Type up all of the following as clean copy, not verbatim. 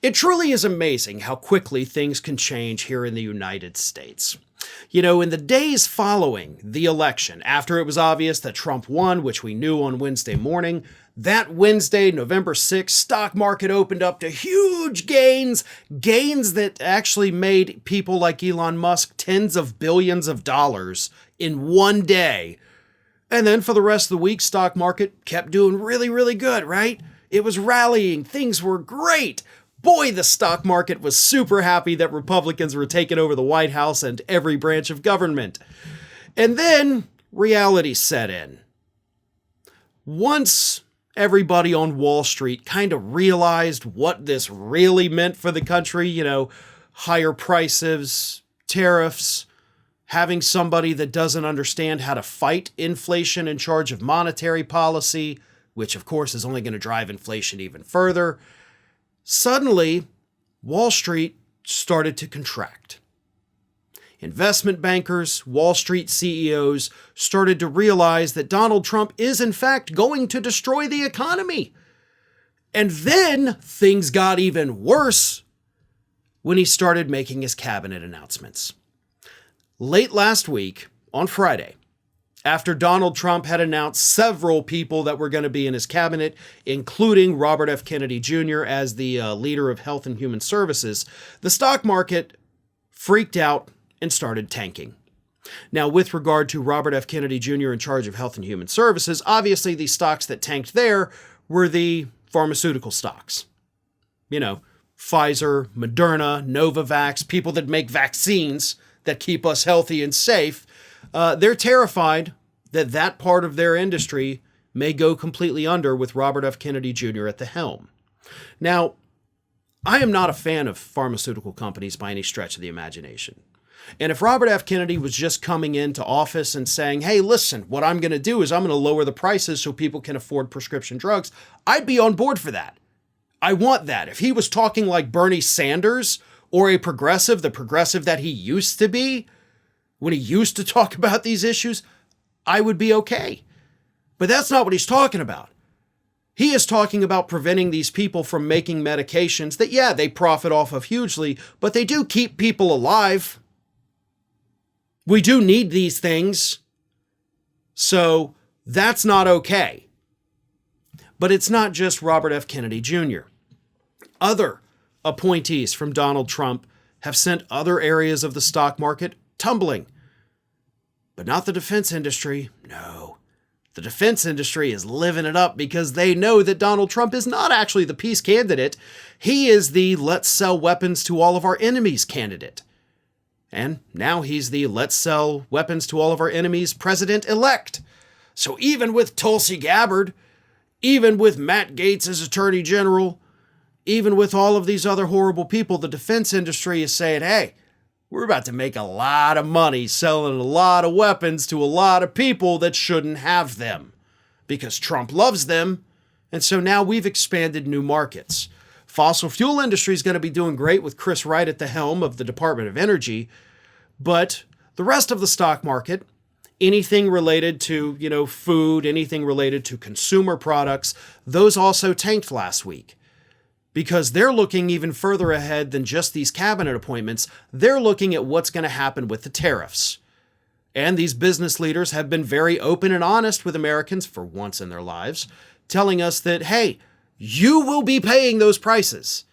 It truly is amazing how quickly things can change here in the United States. You know, in the days following the election, after it was obvious that Trump won, which we knew on Wednesday morning, that Wednesday, November 6th, stock market opened up to huge gains that actually made people like Elon Musk tens of billions of dollars in one day. And then for the rest of the week, stock market kept doing really, really good, right? It was rallying. Things were great. Boy, the stock market was super happy that Republicans were taking over the White House and every branch of government. And then reality set in. Once everybody on Wall Street kind of realized what this really meant for the country, you know, higher prices, tariffs, having somebody that doesn't understand how to fight inflation in charge of monetary policy, which of course is only going to drive inflation even further. Suddenly, Wall Street started to contract. Investment bankers, Wall Street CEOs started to realize that Donald Trump is in fact going to destroy the economy. And then things got even worse when he started making his cabinet announcements. Late last week, on Friday, after Donald Trump had announced several people that were going to be in his cabinet, including Robert F. Kennedy Jr. as the leader of Health and Human Services, the stock market freaked out and started tanking. Now, with regard to Robert F. Kennedy Jr. in charge of Health and Human Services, obviously the stocks that tanked there were the pharmaceutical stocks. You know, Pfizer, Moderna, Novavax, people that make vaccines that keep us healthy and safe. They're terrified that that part of their industry may go completely under with Robert F. Kennedy Jr. at the helm. Now, I am not a fan of pharmaceutical companies by any stretch of the imagination. And if Robert F. Kennedy was just coming into office and saying, hey, listen, what I'm going to do is I'm going to lower the prices so people can afford prescription drugs, I'd be on board for that. I want that. If he was talking like Bernie Sanders or a progressive, the progressive that he used to be, when he used to talk about these issues, I would be okay. But that's not what he's talking about. He is talking about preventing these people from making medications that, yeah, they profit off of hugely, but they do keep people alive. We do need these things. So that's not okay. But it's not just Robert F. Kennedy Jr. Other appointees from Donald Trump have sent other areas of the stock market tumbling. But not the defense industry. No. The defense industry is living it up because they know that Donald Trump is not actually the peace candidate. He is the let's sell weapons to all of our enemies candidate. And now he's the let's sell weapons to all of our enemies president-elect. So even with Tulsi Gabbard, even with Matt Gaetz as Attorney General, even with all of these other horrible people, the defense industry is saying, hey, we're about to make a lot of money selling a lot of weapons to a lot of people that shouldn't have them because Trump loves them. And so now we've expanded new markets. Fossil fuel industry is going to be doing great with Chris Wright at the helm of the Department of Energy. But the rest of the stock market, anything related to, food, anything related to consumer products, those also tanked last week. Because they're looking even further ahead than just these cabinet appointments. They're looking at what's going to happen with the tariffs. And these business leaders have been very open and honest with Americans for once in their lives, telling us that, hey, you will be paying those prices.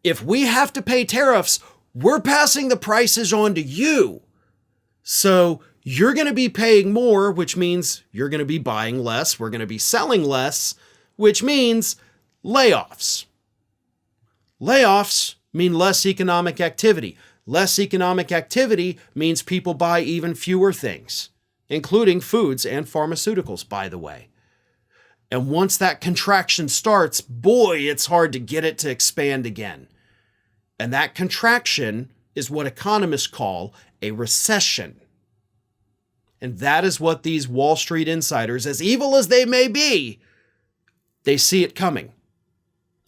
If we have to pay tariffs, we're passing the prices on to you. So you're going to be paying more, which means you're going to be buying less. We're going to be selling less, which means layoffs. Layoffs mean less economic activity. Less economic activity means people buy even fewer things, including foods and pharmaceuticals, by the way. And once that contraction starts, boy, it's hard to get it to expand again. And that contraction is what economists call a recession. And that is what these Wall Street insiders, as evil as they may be, they see it coming.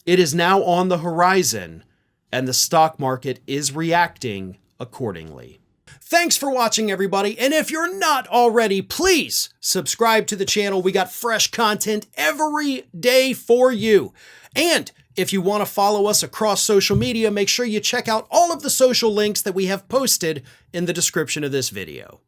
It is now on the horizon, and the stock market is reacting accordingly. Thanks for watching, everybody, and if you're not already, please subscribe to the channel. We got fresh content every day for you. And if you want to follow us across social media, make sure you check out all of the social links that we have posted in the description of this video.